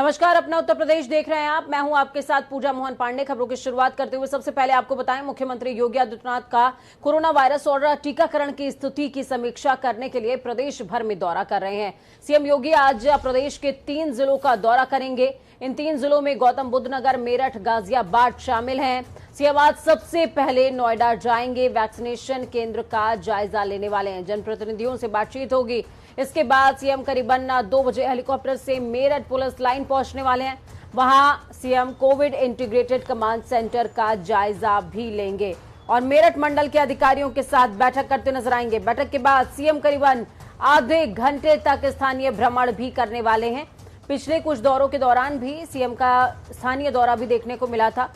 नमस्कार, अपना उत्तर प्रदेश देख रहे हैं आप। मैं हूं आपके साथ पूजा मोहन पांडे। खबरों की शुरुआत करते हुए सबसे पहले आपको बताएं, मुख्यमंत्री योगी आदित्यनाथ का कोरोना वायरस और टीकाकरण की स्थिति की समीक्षा करने के लिए प्रदेश भर में दौरा कर रहे हैं। सीएम योगी आज प्रदेश के 3 जिलों का दौरा करेंगे। इन 3 जिलों में गौतम बुद्ध नगर, मेरठ, गाजियाबाद शामिल हैं। सीएम आज सबसे पहले नोएडा जाएंगे, वैक्सीनेशन केंद्र का जायजा लेने वाले हैं, जनप्रतिनिधियों से बातचीत होगी। इसके बाद सीएम करीबन 2 बजे हेलीकॉप्टर से मेरठ पुलिस लाइन पहुंचने वाले हैं। वहां CM Covid integrated command centre का जायजा भी लेंगे और मेरठ मंडल के अधिकारियों के साथ बैठक करते नजर आएंगे। बैठक के बाद सीएम करीबन आधे घंटे तक स्थानीय भ्रमण भी करने वाले हैं। पिछले कुछ दौरों के दौरान भी सीएम का स्थानीय दौरा भी देखने को मिला था।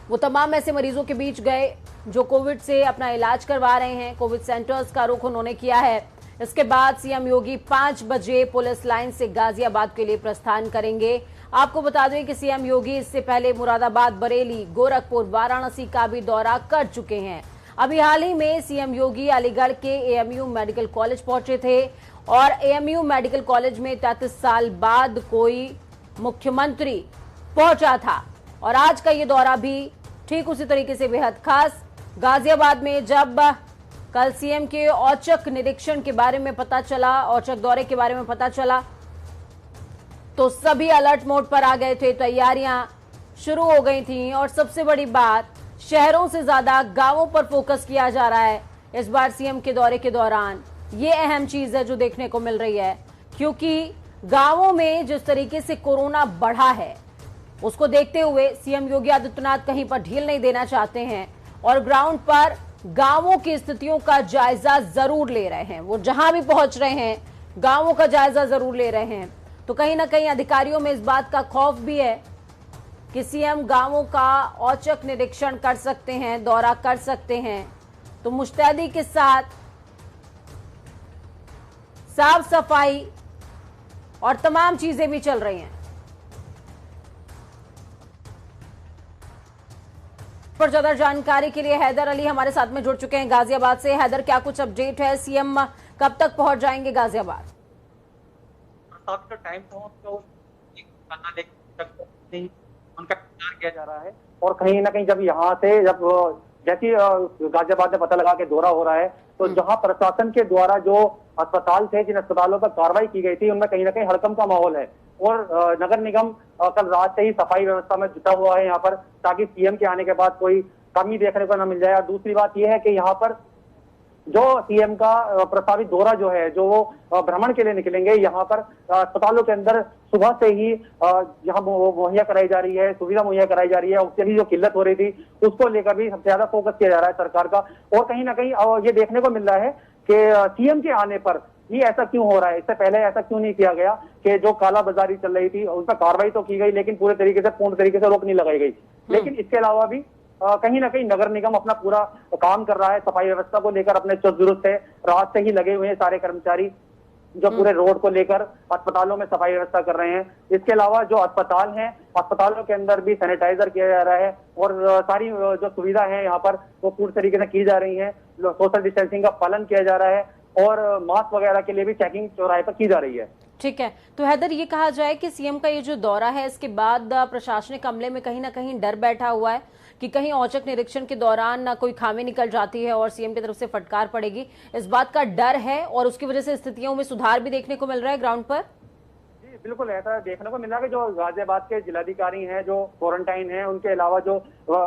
वो तमाम ऐसे मरीजों के बीच गए जो कोविड से अपना इलाज करवा रहे हैं। कोविड सेंटर्स का रुख उन्होंने किया है। इसके बाद सीएम योगी 5 बजे पुलिस लाइन से गाजियाबाद के लिए प्रस्थान करेंगे। आपको बता दें कि सीएम योगी इससे पहले मुरादाबाद, बरेली, गोरखपुर, वाराणसी का भी दौरा कर चुके हैं। अभी हाल ही में सीएम योगी अलीगढ़ के एएमयू मेडिकल कॉलेज पहुंचे थे और एएमयू मेडिकल कॉलेज में 33 साल बाद कोई मुख्यमंत्री पहुंचा था और आज का ये दौरा भी ठीक उसी तरीके से बेहद खास। गाजियाबाद में जब कल सीएम के औचक निरीक्षण के बारे में पता चला, औचक दौरे के बारे में पता चला, तो सभी अलर्ट मोड पर आ गए थे। तैयारियां शुरू हो गई थी और सबसे बड़ी बात, शहरों से ज्यादा गांवों पर फोकस किया जा रहा है इस बार सीएम के दौरे के दौरान। ये अहम चीज है जो देखने को मिल रही है, क्योंकि गांवों में जिस तरीके से कोरोना बढ़ा है उसको देखते हुए सीएम योगी आदित्यनाथ कहीं पर ढील नहीं देना चाहते हैं और ग्राउंड पर गांवों की स्थितियों का जायजा जरूर ले रहे हैं। वो जहां भी पहुंच रहे हैं गांवों का जायजा जरूर ले रहे हैं। तो कहीं ना कहीं अधिकारियों में इस बात का खौफ भी है कि सीएम गांवों का औचक निरीक्षण कर सकते हैं, दौरा कर सकते हैं। तो मुस्तैदी के साथ साफ सफाई और तमाम चीजें भी चल रही हैं। पर ज्यादा जानकारी के लिए हैदर अली हमारे साथ में जुड़ चुके हैं गाजियाबाद से। हैदर, क्या कुछ अपडेट है? सीएम कब तक पहुंच जाएंगे गाजियाबाद? का टाइम तो उनका इंतजार किया जा रहा है और कहीं ना कहीं जब यहाँ से जैसे गाजियाबाद में पता लगा के दौरा हो रहा है तो जहां प्रशासन के द्वारा जो अस्पताल थे, जिन अस्पतालों पर कार्रवाई की गई थी, उनमें कहीं ना कहीं हड़कंप का माहौल है और नगर निगम कल रात से ही सफाई व्यवस्था में जुटा हुआ है यहाँ पर, ताकि सीएम के आने के बाद कोई कमी देखने को न मिल जाए। और दूसरी बात यह है कि यहाँ पर जो सीएम का प्रस्तावित दौरा जो है, जो वो भ्रमण के लिए निकलेंगे, यहाँ पर अस्पतालों के अंदर सुबह से ही यहाँ मुहैया कराई जा रही है, सुविधा मुहैया कराई जा रही है। उसके लिए जो किल्लत हो रही थी उसको लेकर भी सबसे ज्यादा फोकस किया जा रहा है सरकार का। और कहीं ना कहीं ये देखने को मिल रहा है कि सीएम के आने पर ये ऐसा क्यों हो रहा है, इससे पहले ऐसा क्यों नहीं किया गया कि जो कालाबाजारी चल रही थी उस पर कार्रवाई तो की गई लेकिन पूरे तरीके से, पूर्ण तरीके से रोक नहीं लगाई गई। लेकिन इसके अलावा भी कहीं ना कहीं नगर निगम अपना पूरा काम कर रहा है। सफाई व्यवस्था को लेकर अपने चुस्त दुरुस्त है, रात से ही लगे हुए हैं सारे कर्मचारी जो पूरे रोड को लेकर अस्पतालों में सफाई व्यवस्था कर रहे हैं। इसके अलावा जो अस्पताल हैं, अस्पतालों के अंदर भी सैनिटाइजर किया जा रहा है और सारी जो सुविधा है यहाँ पर वो पूरी तरीके से की जा रही है। सोशल डिस्टेंसिंग का पालन किया जा रहा है और मास्क वगैरह के लिए भी चेकिंग चौराहे पर की जा रही है। ठीक है, तो हैदर, ये कहा जाए कि सीएम का ये जो दौरा है इसके बाद प्रशासनिक अमले में कहीं ना कहीं डर बैठा हुआ है कि कहीं औचक निरीक्षण के दौरान ना कोई खामी निकल जाती है और सीएम की तरफ से फटकार पड़ेगी। इस बात का डर है और उसकी वजह से स्थितियों में सुधार भी देखने को मिल रहा है ग्राउंड पर। जी बिल्कुल, ऐसा देखने को मिल रहा है कि जो गाजियाबाद के जिलाधिकारी हैं, जो क्वारंटाइन हैं, उनके अलावा जो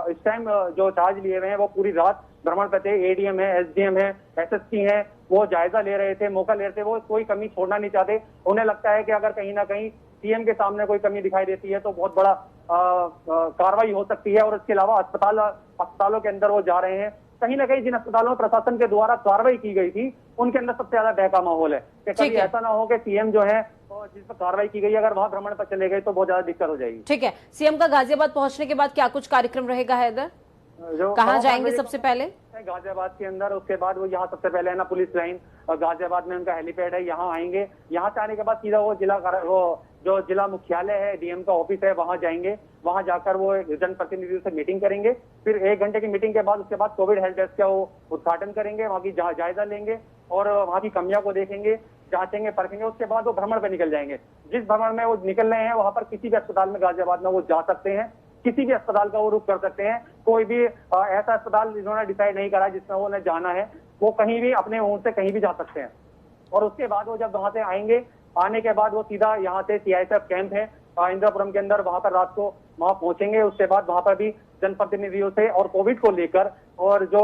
इस टाइम जो चार्ज लिए हुए हैं वो पूरी रात भ्रमण पे थे। एडीएम है, एसडीएम है, एसएसपी है, वो जायजा ले रहे थे, मौका ले रहे थे, वो कोई कमी छोड़ना नहीं चाहते। उन्हें लगता है कि अगर कहीं ना कहीं सीएम के सामने कोई कमी दिखाई देती है तो बहुत बड़ा कार्रवाई हो सकती है। और इसके अलावा अस्पतालों के अंदर वो जा रहे हैं। कहीं ना कहीं जिन अस्पतालों में प्रशासन के द्वारा कार्रवाई की गई थी उनके अंदर सबसे ज्यादा भय का माहौल है कि कभी ऐसा ना हो कि सीएम जो है तो जिस पर कार्रवाई की गई अगर वहां भ्रमण पर चले गए तो बहुत ज्यादा दिक्कत हो जाएगी। ठीक है, सीएम का गाजियाबाद पहुंचने के बाद क्या कुछ कार्यक्रम रहेगा हैदर? कहाँ जाएंगे सबसे पहले? गाजियाबाद के अंदर, उसके बाद वो यहाँ सबसे पहले है ना पुलिस लाइन, गाजियाबाद में उनका हेलीपैड है, यहाँ आएंगे। यहाँ से आने के बाद सीधा वो जो जिला मुख्यालय है, डीएम का ऑफिस है, वहां जाएंगे। वहां जाकर वो जनप्रतिनिधियों से मीटिंग करेंगे। फिर 1 घंटे की मीटिंग के बाद उसके बाद कोविड हेल्प डेस्क का वो उद्घाटन करेंगे, वहां की जायजा लेंगे और वहां की कमियों को देखेंगे। जांचेंगे, परखेंगे, उसके बाद वो भ्रमण पे निकल जाएंगे। जिस भ्रमण में वो निकल रहे हैं वहां पर किसी भी अस्पताल में गाजियाबाद में वो जा सकते हैं, किसी भी अस्पताल का वो रुख कर सकते हैं। कोई भी ऐसा अस्पताल जिन्होंने डिसाइड नहीं करा जिसमें उन्हें जाना है, वो कहीं भी अपने ओर से कहीं भी जा सकते हैं। और उसके बाद वो जब वहां से आएंगे, आने के बाद वो सीधा यहाँ से सीआईएसएफ कैंप है इंदिरापुरम के अंदर, वहां पर रात को वहां पहुंचेंगे। उसके बाद वहां पर भी जनप्रतिनिधियों से और कोविड को लेकर और जो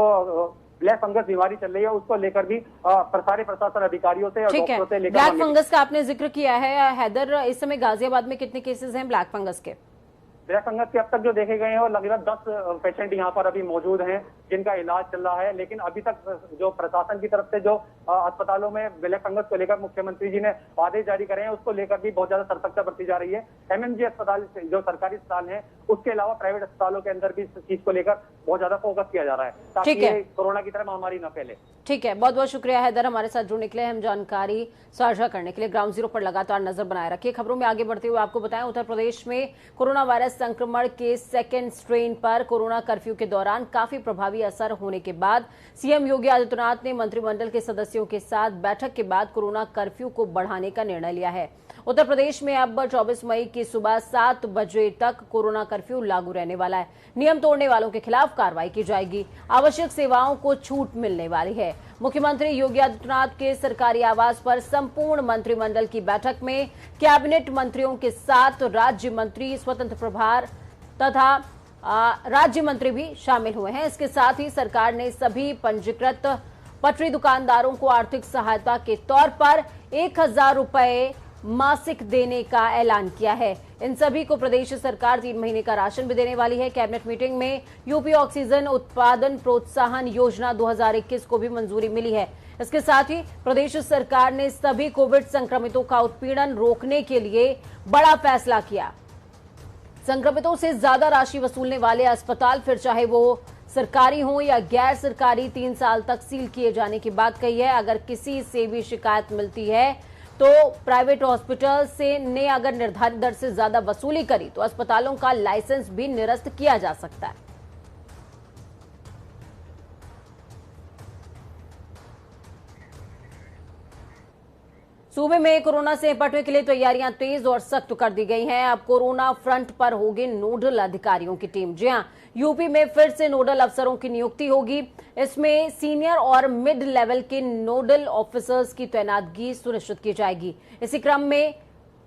ब्लैक फंगस बीमारी चल रही है उसको लेकर भी सारे प्रशासन अधिकारियों से और डॉक्टरों से लेकर। ब्लैक फंगस का आपने जिक्र किया है हैदर, इस समय गाजियाबाद में कितने केसेस हैं ब्लैक फंगस के? ब्लैक फंगस के अब तक जो देखे गए हैं और लगभग 10 पेशेंट यहाँ पर अभी मौजूद हैं जिनका इलाज चल रहा है। लेकिन अभी तक जो प्रशासन की तरफ से जो अस्पतालों में ब्लैक फंगस को लेकर मुख्यमंत्री जी ने आदेश जारी करे हैं उसको लेकर भी बहुत ज्यादा सतर्कता बरती जा रही है। एमएमजी अस्पताल जो सरकारी अस्पताल है उसके अलावा प्राइवेट अस्पतालों के अंदर भी इस चीज को लेकर बहुत ज्यादा फोकस किया जा रहा है ताकि ये कोरोना की तरह महामारी न फैले। ठीक है, बहुत बहुत शुक्रिया हैदर हमारे साथ जुड़ने के लिए, हम जानकारी साझा करने के लिए। ग्राउंड जीरो पर लगातार नजर बनाए रखिए। खबरों में आगे बढ़ते हुए आपको बताएं, उत्तर प्रदेश में कोरोना वायरस संक्रमण के सेकेंड स्ट्रेन पर कोरोना कर्फ्यू के दौरान काफी प्रभावी असर होने के बाद सीएम योगी आदित्यनाथ ने मंत्रिमंडल के सदस्यों के साथ बैठक के बाद कोरोना कर्फ्यू को बढ़ाने का निर्णय लिया है। उत्तर प्रदेश में अब 24 मई की सुबह 7 बजे तक कोरोना कर्फ्यू लागू रहने वाला है। नियम तोड़ने वालों के खिलाफ कार्रवाई की जाएगी। आवश्यक सेवाओं को छूट मिलने वाली है। मुख्यमंत्री योगी आदित्यनाथ के सरकारी आवास पर संपूर्ण मंत्रिमंडल की बैठक में कैबिनेट मंत्रियों के साथ राज्य मंत्री, स्वतंत्र प्रभार तथा राज्य मंत्री भी शामिल हुए हैं। इसके साथ ही सरकार ने सभी पंजीकृत पटरी दुकानदारों को आर्थिक सहायता के तौर पर 1000 रुपए मासिक देने का ऐलान किया है। इन सभी को प्रदेश सरकार 3 महीने का राशन भी देने वाली है। कैबिनेट मीटिंग में यूपी ऑक्सीजन उत्पादन प्रोत्साहन योजना 2021 को भी मंजूरी मिली है। इसके साथ ही प्रदेश सरकार ने सभी कोविड संक्रमितों का उत्पीड़न रोकने के लिए बड़ा फैसला किया। संक्रमितों से ज्यादा राशि वसूलने वाले अस्पताल, फिर चाहे वो सरकारी हो या गैर सरकारी, 3 साल तक सील किए जाने की बात कही है। अगर किसी से भी शिकायत मिलती है तो प्राइवेट हॉस्पिटल से ने अगर निर्धारित दर से ज्यादा वसूली करी तो अस्पतालों का लाइसेंस भी निरस्त किया जा सकता है। सूबे में कोरोना से निपटने के लिए तैयारियां तेज और सख्त कर दी गई हैं। अब कोरोना फ्रंट पर होगी नोडल अधिकारियों की टीम। जी हां, यूपी में फिर से नोडल अफसरों की नियुक्ति होगी। इसमें सीनियर और मिड लेवल के नोडल ऑफिसर्स की तैनातगी सुनिश्चित की जाएगी। इसी क्रम में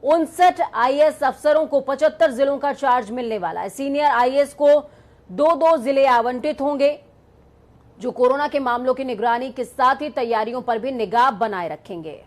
59 आईएएस अफसरों को 75 जिलों का चार्ज मिलने वाला है। सीनियर आईएएस को 2-2 जिले आवंटित होंगे जो कोरोना के मामलों की निगरानी के साथ ही तैयारियों पर भी निगाह बनाए रखेंगे।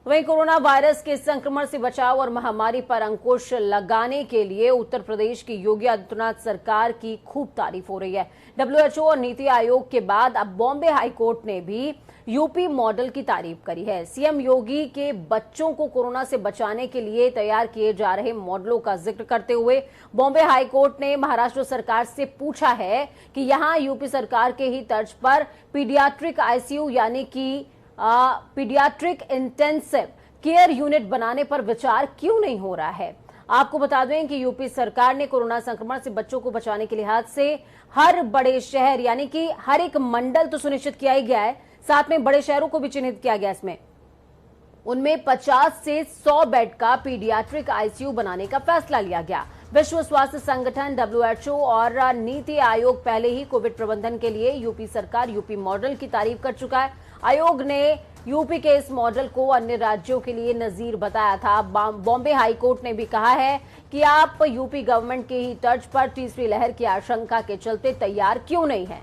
वहीं कोरोना वायरस के संक्रमण से बचाव और महामारी पर अंकुश लगाने के लिए उत्तर प्रदेश की योगी आदित्यनाथ सरकार की खूब तारीफ हो रही है। डब्ल्यूएचओ और नीति आयोग के बाद अब बॉम्बे हाईकोर्ट ने भी यूपी मॉडल की तारीफ करी है। सीएम योगी के बच्चों को कोरोना से बचाने के लिए तैयार किए जा रहे मॉडलों का जिक्र करते हुए बॉम्बे हाईकोर्ट ने महाराष्ट्र सरकार से पूछा है कि यहां यूपी सरकार के ही तर्ज पर पीडियाट्रिक आईसीयू यानी कि पीडियाट्रिक इंटेंसिव केयर यूनिट बनाने पर विचार क्यों नहीं हो रहा है। आपको बता दें कि यूपी सरकार ने कोरोना संक्रमण से बच्चों को बचाने के लिहाज से हर बड़े शहर यानी कि हर एक मंडल तो सुनिश्चित किया ही गया है, साथ में बड़े शहरों को भी चिन्हित किया गया। इसमें उनमें 50 से 100 बेड का पीडियाट्रिक आईसीयू बनाने का फैसला लिया गया। विश्व स्वास्थ्य संगठन डब्ल्यूएचओ और नीति आयोग पहले ही कोविड प्रबंधन के लिए यूपी सरकार यूपी मॉडल की तारीफ कर चुका है। आयोग ने यूपी के इस मॉडल को अन्य राज्यों के लिए नजीर बताया था। बॉम्बे हाईकोर्ट ने भी कहा है कि आप यूपी गवर्नमेंट के ही तर्ज पर तीसरी लहर की आशंका के चलते तैयार क्यों नहीं है।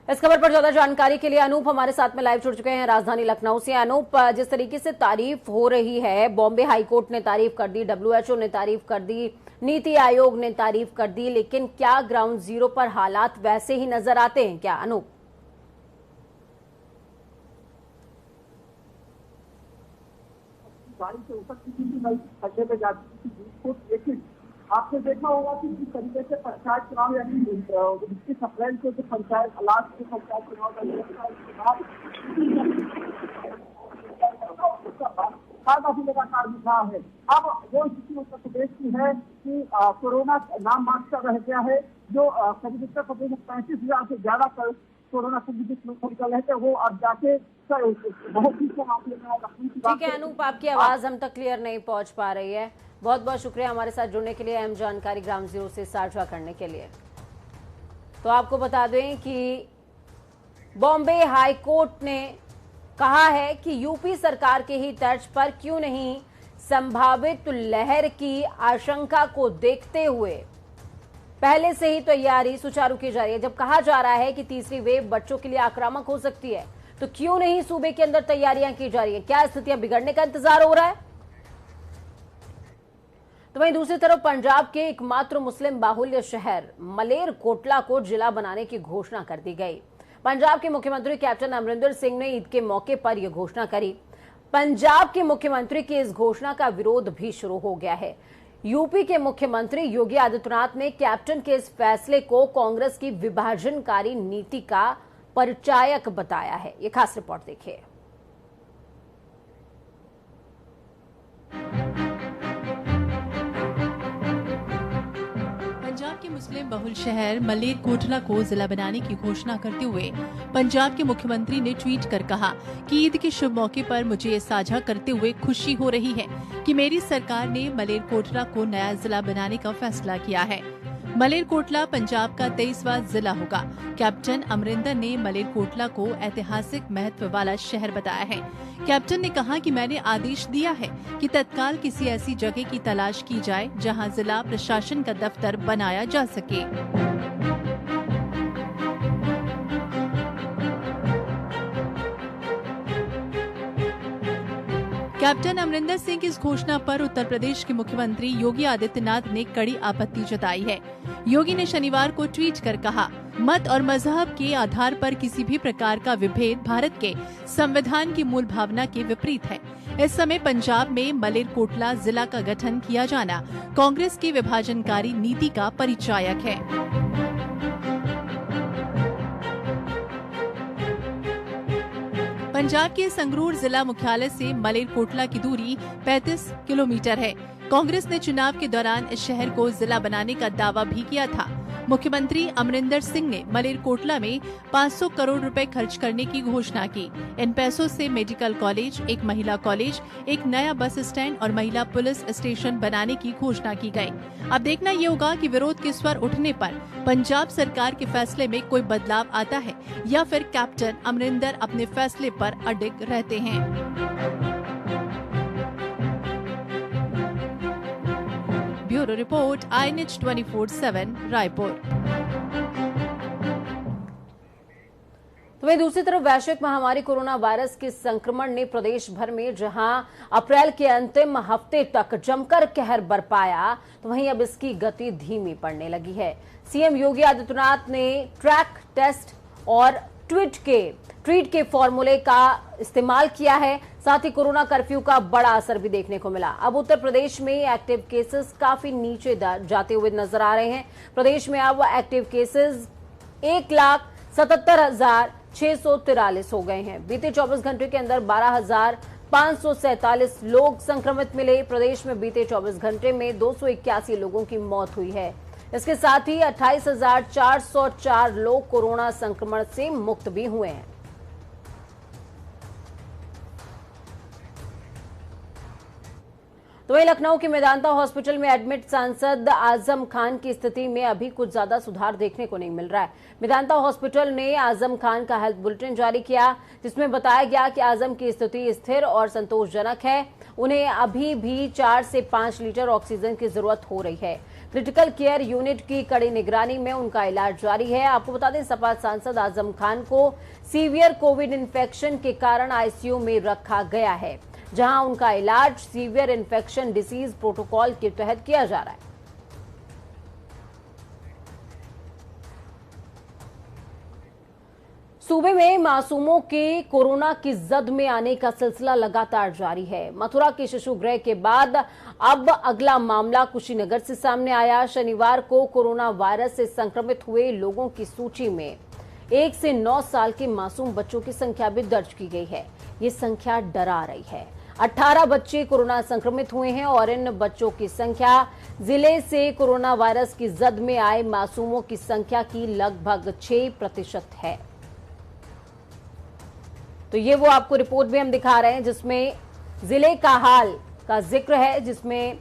इस खबर पर ज्यादा जानकारी के लिए अनूप हमारे साथ में लाइव जुड़ चुके हैं राजधानी लखनऊ से। अनूप, जिस तरीके से तारीफ हो रही है, बॉम्बे हाईकोर्ट ने तारीफ कर दी, डब्ल्यूएचओ ने तारीफ कर दी, नीति आयोग ने तारीफ कर दी, लेकिन क्या ग्राउंड जीरो पर हालात वैसे ही नजर आते हैं क्या अनूप? गाड़ी से ऊपर किसी भी खड्डे पे जाती है, लेकिन आपने देखा होगा कि जिस तरीके से पंचायत चुनाव यानी 21 अप्रैल को जो पंचायत लास्ट के पंचायत चुनाव का लगातार दिखा है। अब वो स्थिति उत्तर प्रदेश की है कि कोरोना नाम मात्र रह गया है। जो करीब उत्तर प्रदेश में 35,000 से ज्यादा कोरोना संक्रमित लोग निकल रहे थे, वो अब जाके बहुत ही कम आंकड़े में रखने की बात। ठीक है अनूप, आपकी आवाज हम तक क्लियर नहीं पहुंच पा रही है। बहुत बहुत शुक्रिया हमारे साथ जुड़ने के लिए, अहम जानकारी ग्राउंड जीरो से साझा करने के लिए। तो आपको बता दें कि बॉम्बे हाई कोर्ट ने कहा है कि यूपी सरकार के ही तर्ज पर क्यों नहीं संभावित लहर की आशंका को देखते हुए पहले से ही तैयारी सुचारू की जा रही है। जब कहा जा रहा है कि तीसरी वेव बच्चों के लिए आक्रामक हो सकती है, तो क्यों नहीं सूबे के अंदर तैयारियां की जा रही है? क्या स्थितियां बिगड़ने का इंतजार हो रहा है? तो वहीं दूसरी तरफ पंजाब के एकमात्र मुस्लिम बाहुल्य शहर मलेरकोटला को जिला बनाने की घोषणा कर दी गई। पंजाब के मुख्यमंत्री कैप्टन अमरिंदर सिंह ने ईद के मौके पर यह घोषणा करी। पंजाब के मुख्यमंत्री की इस घोषणा का विरोध भी शुरू हो गया है। यूपी के मुख्यमंत्री योगी आदित्यनाथ ने कैप्टन के इस फैसले को कांग्रेस की विभाजनकारी नीति का परिचायक बताया है। ये खास रिपोर्ट देखिए। पंजाब के मुस्लिम बहुल शहर मलेरकोटला को जिला बनाने की घोषणा करते हुए पंजाब के मुख्यमंत्री ने ट्वीट कर कहा कि ईद के शुभ मौके पर मुझे ये साझा करते हुए खुशी हो रही है कि मेरी सरकार ने मलेरकोटला को नया जिला बनाने का फैसला किया है। मलेरकोटला पंजाब का 23वां जिला होगा। कैप्टन अमरिंदर ने मलेरकोटला को ऐतिहासिक महत्व वाला शहर बताया है। कैप्टन ने कहा कि मैंने आदेश दिया है कि तत्काल किसी ऐसी जगह की तलाश की जाए जहां जिला प्रशासन का दफ्तर बनाया जा सके। कैप्टन अमरिंदर सिंह की इस घोषणा पर उत्तर प्रदेश के मुख्यमंत्री योगी आदित्यनाथ ने कड़ी आपत्ति जताई है। योगी ने शनिवार को ट्वीट कर कहा, मत और मजहब के आधार पर किसी भी प्रकार का विभेद भारत के संविधान की मूल भावना के विपरीत है। इस समय पंजाब में मलेरकोटला जिला का गठन किया जाना कांग्रेस की विभाजनकारी नीति का परिचायक है। पंजाब के संगरूर जिला मुख्यालय से मलेरकोटला की दूरी 35 किलोमीटर है। कांग्रेस ने चुनाव के दौरान इस शहर को जिला बनाने का दावा भी किया था। मुख्यमंत्री अमरिंदर सिंह ने मलेरकोटला में 500 करोड़ रुपए खर्च करने की घोषणा की। इन पैसों से मेडिकल कॉलेज, एक महिला कॉलेज, एक नया बस स्टैंड और महिला पुलिस स्टेशन बनाने की घोषणा की गई। अब देखना ये होगा कि विरोध के स्वर उठने पर पंजाब सरकार के फैसले में कोई बदलाव आता है या फिर कैप्टन अमरिंदर अपने फैसले पर अडिग रहते हैं। Bureau report, INH 24/7 Raipur. तो वहीं दूसरी तरफ वैश्विक महामारी कोरोना वायरस के संक्रमण ने प्रदेश भर में जहां अप्रैल के अंतिम हफ्ते तक जमकर कहर बरपाया, तो वहीं अब इसकी गति धीमी पड़ने लगी है। सीएम योगी आदित्यनाथ ने ट्रैक, टेस्ट और ट्रीट के फॉर्मूले का इस्तेमाल किया है। साथ ही कोरोना कर्फ्यू का बड़ा असर भी देखने को मिला। अब उत्तर प्रदेश में एक्टिव केसेस काफी नीचे जाते हुए नजर आ रहे हैं। प्रदेश में अब एक्टिव केसेस 1,77,643 हो गए हैं। बीते 24 घंटे के अंदर 12,547 लोग संक्रमित मिले। प्रदेश में बीते 24 घंटे में 281 लोगों की मौत हुई है। इसके साथ ही 28,404 लोग कोरोना संक्रमण से मुक्त भी हुए हैं। तो वहीं लखनऊ के मेदांता हॉस्पिटल में एडमिट सांसद आजम खान की स्थिति में अभी कुछ ज्यादा सुधार देखने को नहीं मिल रहा है। मेदांता हॉस्पिटल ने आजम खान का हेल्थ बुलेटिन जारी किया, जिसमें बताया गया कि आजम की स्थिति स्थिर और संतोषजनक है। उन्हें अभी भी 4 से 5 लीटर ऑक्सीजन की जरूरत हो रही है। क्रिटिकल केयर यूनिट की कड़ी निगरानी में उनका इलाज जारी है। आपको बता दें, सपा सांसद आजम खान को सीवियर कोविड इन्फेक्शन के कारण आईसीयू में रखा गया है, जहां उनका इलाज सीवियर इन्फेक्शन डिसीज प्रोटोकॉल के तहत किया जा रहा है। सूबे में मासूमों के कोरोना की जद में आने का सिलसिला लगातार जारी है। मथुरा के शिशु गृह के बाद अब अगला मामला कुशीनगर से सामने आया। शनिवार को कोरोना वायरस से संक्रमित हुए लोगों की सूची में 1 से 9 साल के मासूम बच्चों की संख्या भी दर्ज की गई है। ये संख्या डरा रही है। 18 बच्चे कोरोना संक्रमित हुए हैं और इन बच्चों की संख्या जिले से कोरोना वायरस की जद में आए मासूमों की संख्या की लगभग 6% है। तो ये वो आपको रिपोर्ट भी हम दिखा रहे हैं जिसमें जिले का हाल का जिक्र है, जिसमें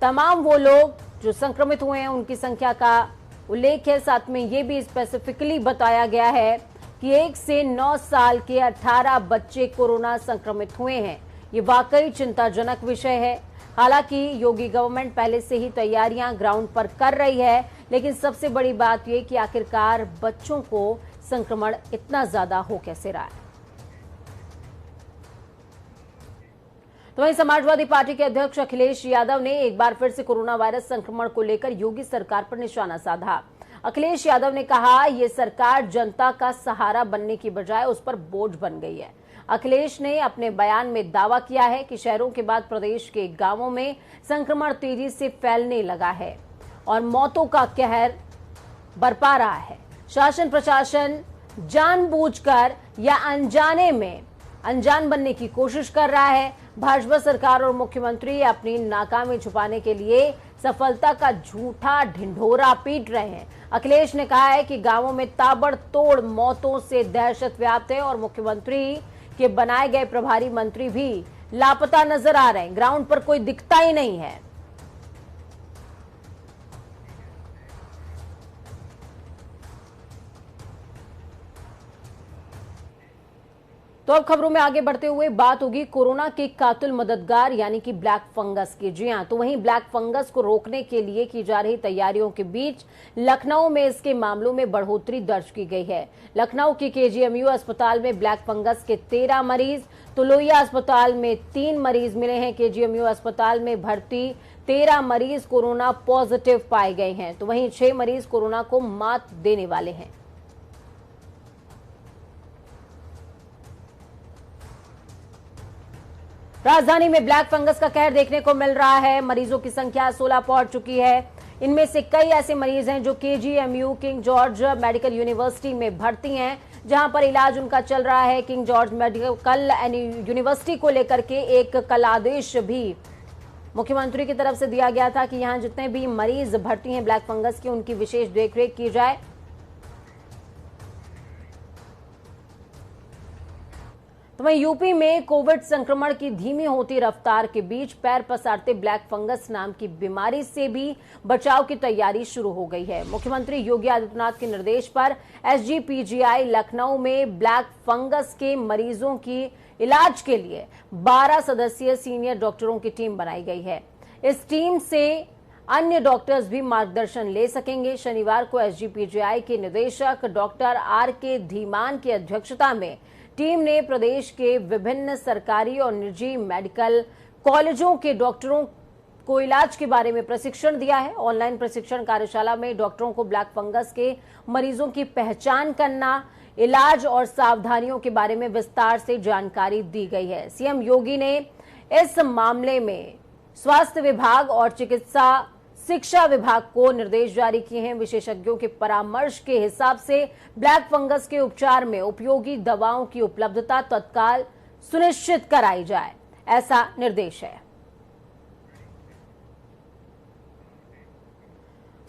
तमाम वो लोग जो संक्रमित हुए हैं उनकी संख्या का उल्लेख है। साथ में ये भी स्पेसिफिकली बताया गया है कि 1 से 9 साल के 18 बच्चे कोरोना संक्रमित हुए हैं। ये वाकई चिंताजनक विषय है। हालांकि योगी गवर्नमेंट पहले से ही तैयारियां ग्राउंड पर कर रही है, लेकिन सबसे बड़ी बात यह कि आखिरकार बच्चों को संक्रमण इतना ज्यादा हो कैसे रहा है। तो वहीं समाजवादी पार्टी के अध्यक्ष अखिलेश यादव ने एक बार फिर से कोरोना वायरस संक्रमण को लेकर योगी सरकार पर निशाना साधा। अखिलेश यादव ने कहा, ये सरकार जनता का सहारा बनने की बजाय उस पर बोझ बन गई है। अखिलेश ने अपने बयान में दावा किया है कि शहरों के बाद प्रदेश के गांवों में संक्रमण तेजी से फैलने लगा है और मौतों का कहर बरपा रहा है। शासन प्रशासन जानबूझकर या अनजाने में अनजान बनने की कोशिश कर रहा है। भाजपा सरकार और मुख्यमंत्री अपनी नाकामी छुपाने के लिए सफलता का झूठा ढिंढोरा पीट रहे हैं। अखिलेश ने कहा है कि गांवों में ताबड़तोड़ मौतों से दहशत व्याप्त है और मुख्यमंत्री के बनाए गए प्रभारी मंत्री भी लापता नजर आ रहे हैं। ग्राउंड पर कोई दिखता ही नहीं है। तो अब खबरों में आगे बढ़ते हुए बात होगी कोरोना के कातिल मददगार यानी कि ब्लैक फंगस की। जी हां, तो वहीं ब्लैक फंगस को रोकने के लिए की जा रही तैयारियों के बीच लखनऊ में इसके मामलों में बढ़ोतरी दर्ज की गई है। लखनऊ के केजीएमयू अस्पताल में ब्लैक फंगस के 13 मरीज, तो लोहिया अस्पताल में 3 मरीज मिले हैं। केजीएमयू अस्पताल में भर्ती 13 मरीज कोरोना पॉजिटिव पाए गए हैं, तो वहीं 6 मरीज कोरोना को मात देने वाले हैं। राजधानी में ब्लैक फंगस का कहर देखने को मिल रहा है। मरीजों की संख्या 16 पहुंच चुकी है। इनमें से कई ऐसे मरीज हैं जो KGMU king George medical university में भर्ती हैं, जहां पर इलाज उनका चल रहा है। किंग जॉर्ज मेडिकल यूनिवर्सिटी को लेकर के एक कल आदेश भी मुख्यमंत्री की तरफ से दिया गया था कि यहां जितने भी मरीज भर्ती हैं ब्लैक फंगस की, उनकी विशेष देखरेख की जाए। तो वहीं यूपी में कोविड संक्रमण की धीमी होती रफ्तार के बीच पैर पसारते ब्लैक फंगस नाम की बीमारी से भी बचाव की तैयारी शुरू हो गई है। मुख्यमंत्री योगी आदित्यनाथ के निर्देश पर एसजीपीजीआई लखनऊ में ब्लैक फंगस के मरीजों की इलाज के लिए 12 सदस्यीय सीनियर डॉक्टरों की टीम बनाई गई है। इस टीम से अन्य डॉक्टर्स भी मार्गदर्शन ले सकेंगे। शनिवार को एसजीपीजीआई के निदेशक डॉक्टर आर.के. धीमान की अध्यक्षता में टीम ने प्रदेश के विभिन्न सरकारी और निजी मेडिकल कॉलेजों के डॉक्टरों को इलाज के बारे में प्रशिक्षण दिया है। ऑनलाइन प्रशिक्षण कार्यशाला में डॉक्टरों को ब्लैक फंगस के मरीजों की पहचान करना, इलाज और सावधानियों के बारे में विस्तार से जानकारी दी गई है। सीएम योगी ने इस मामले में स्वास्थ्य विभाग और चिकित्सा शिक्षा विभाग को निर्देश जारी किए हैं। विशेषज्ञों के परामर्श के हिसाब से ब्लैक फंगस के उपचार में उपयोगी दवाओं की उपलब्धता तत्काल सुनिश्चित कराई जाए, ऐसा निर्देश है।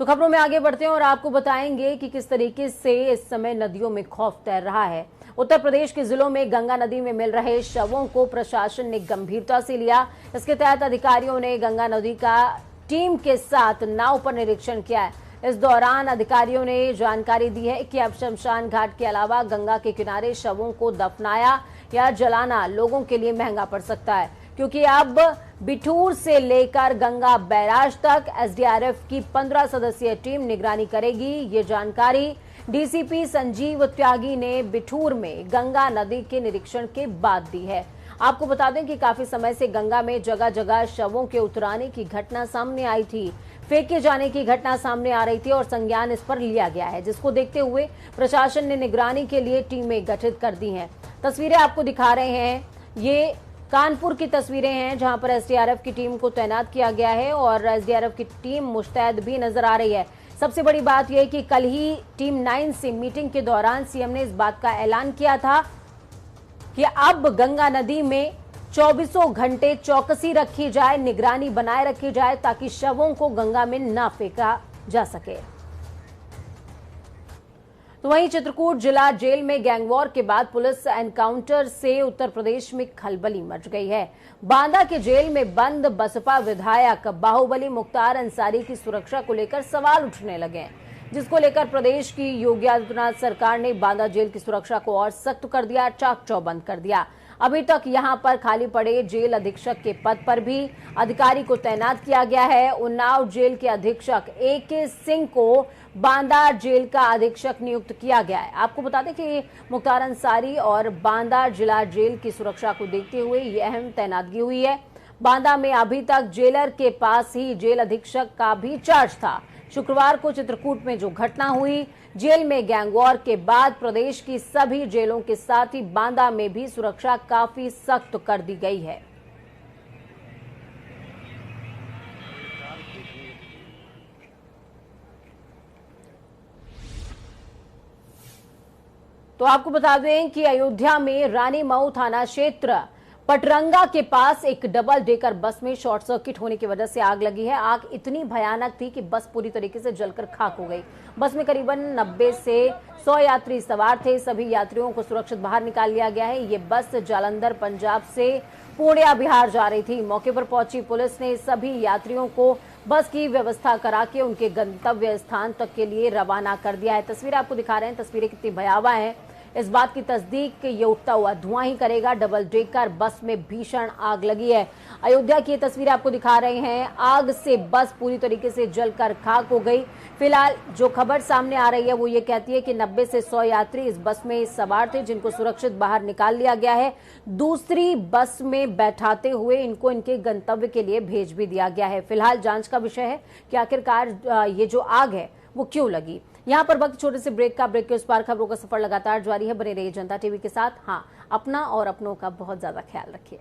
तो खबरों में आगे बढ़ते हैं और आपको बताएंगे कि किस तरीके से इस समय नदियों में खौफ तैर रहा है। उत्तर प्रदेश के जिलों में गंगा नदी में मिल रहे शवों को प्रशासन ने गंभीरता से लिया। इसके तहत अधिकारियों ने गंगा नदी का टीम के साथ नाव पर निरीक्षण किया है। इस दौरान अधिकारियों ने जानकारी दी है कि अब शमशान घाट के अलावा गंगा के किनारे शवों को दफनाया या जलाना लोगों के लिए महंगा पड़ सकता है, क्योंकि अब बिठूर से लेकर गंगा बैराज तक एसडीआरएफ की 15 सदस्यीय टीम निगरानी करेगी। ये जानकारी डीसीपी संजीव त्यागी ने बिठूर में गंगा नदी के निरीक्षण के बाद दी है। आपको बता दें कि काफी समय से गंगा में जगह जगह शवों के उतराने की घटना सामने आई थी, फेंके जाने की घटना सामने आ रही थी और संज्ञान इस पर लिया गया है, जिसको देखते हुए प्रशासन ने निगरानी के लिए टीमें गठित कर दी हैं। तस्वीरें आपको दिखा रहे हैं, ये कानपुर की तस्वीरें हैं जहां पर एसडीआरएफ की टीम को तैनात किया गया है और एसडीआरएफ की टीम मुस्तैद भी नजर आ रही है। सबसे बड़ी बात यह कि कल ही टीम 9 से मीटिंग के दौरान सीएम ने इस बात का ऐलान किया था कि अब गंगा नदी में 24 घंटे चौकसी रखी जाए, निगरानी बनाए रखी जाए ताकि शवों को गंगा में न फेंका जा सके। तो वहीं चित्रकूट जिला जेल में गैंगवॉर के बाद पुलिस एनकाउंटर से उत्तर प्रदेश में खलबली मच गई है। बांदा के जेल में बंद बसपा विधायक बाहुबली मुख्तार अंसारी की सुरक्षा को लेकर सवाल उठने लगे हैं, जिसको लेकर प्रदेश की योगी आदित्यनाथ सरकार ने बांदा जेल की सुरक्षा को और सख्त कर दिया, चाक चौबंद कर दिया। अभी तक यहां पर खाली पड़े जेल अधीक्षक के पद पर भी अधिकारी को तैनात किया गया है। उन्नाव जेल के अधीक्षक AK सिंह को बांदा जेल का अधीक्षक नियुक्त किया गया है। आपको बता दें कि मुख्तार अंसारी और बांदा जिला जेल की सुरक्षा को देखते हुए ये अहम तैनातगी हुई है। बांदा में अभी तक जेलर के पास ही जेल अधीक्षक का भी चार्ज था। शुक्रवार को चित्रकूट में जो घटना हुई, जेल में गैंगवॉर के बाद प्रदेश की सभी जेलों के साथ ही बांदा में भी सुरक्षा काफी सख्त कर दी गई है। तो आपको बता दें कि अयोध्या में रानी मऊ थाना क्षेत्र पटरंगा के पास एक डबल डेकर बस में शॉर्ट सर्किट होने की वजह से आग लगी है। आग इतनी भयानक थी कि बस पूरी तरीके से जलकर खाक हो गई। बस में करीबन 90 से 100 यात्री सवार थे। सभी यात्रियों को सुरक्षित बाहर निकाल लिया गया है। ये बस जालंधर पंजाब से पूर्णिया बिहार जा रही थी। मौके पर पहुंची पुलिस ने सभी यात्रियों को बस की व्यवस्था करा के उनके गंतव्य स्थान तक के लिए रवाना कर दिया है। तस्वीरें आपको दिखा रहे हैं, तस्वीरें कितनी भयावह हैं इस बात की तस्दीक ये उठता हुआ धुआं ही करेगा। डबल डेकर बस में भीषण आग लगी है। अयोध्या की ये तस्वीरें आपको दिखा रहे हैं। आग से बस पूरी तरीके से जलकर खाक हो गई। फिलहाल जो खबर सामने आ रही है वो ये कहती है कि 90 से 100 यात्री इस बस में सवार थे, जिनको सुरक्षित बाहर निकाल लिया गया है। दूसरी बस में बैठाते हुए इनको इनके गंतव्य के लिए भेज भी दिया गया है। फिलहाल जांच का विषय है कि आखिरकार ये जो आग है वो क्यों लगी। यहाँ पर वक्त छोटे से ब्रेक का, ब्रेक के उस पार खबरों का सफर लगातार जारी है। बने रहिए जनता टीवी के साथ। हाँ, अपना और अपनों का बहुत ज्यादा ख्याल रखिए।